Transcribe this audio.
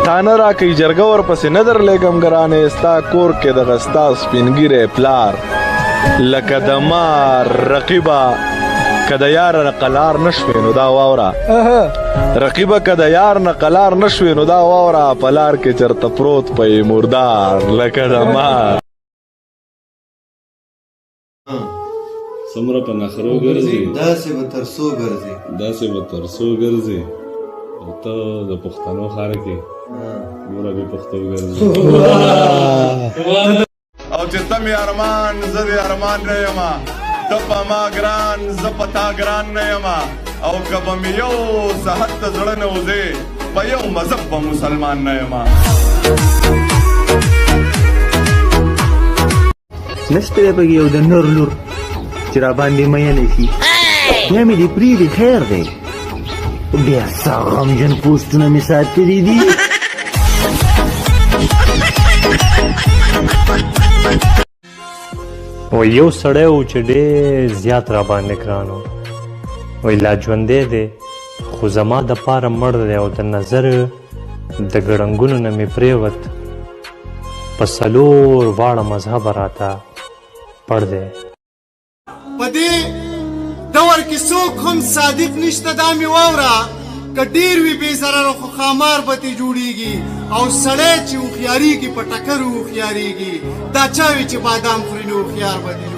تانه را کوي جرګه ورپسې نه درلېږم ګرانې ستا کور کې دغه ستا سپینګیری پلار لکه د مار رقیبه که د یار نه قلار نه شوې نو دا واوره رقیبه که د یار نه قلار نه شوې نو دا واوره په لار کې چېرته پروت پی مردار لکه د مار څومره په نخرو ګرځي داسې به تر څو ګرځي داسې به تر څو ګرځي او ته د پښتنو ښار کې ګوره بې پښتو ګرځي او چې ته مې ارمان زه د ارمان نه یمه ته په ما ګران زه په تا ګران نه یمه او که به مې یو صحت ته زړه نه وځې په یو مذهب به مسلمان نه یمه نشته دی پکې یو د نور لور چې را باندې میینه شي یا مې دې پرېږدي خیر دی بیا څه غمجن پوسټونه مې ساتلي دي و یو سړی و چې ډېر زیات را باندې ګران و وایي لا ژوندی دی خو زما دپاره مړ دی او د نظر د ګړنګونو نه مې پرېوت په 4 واړه مذهبه راته پړ دی په دې دور کې څوک هم صادق نشته دا مې واوره که ډېر وي بې ضرره خو خامار به ترې جوړېږي او سړی چې هوښیارېږي په ټکر هوښیارېږي دا چا وي چې بادام خوري نو هوښیار به دی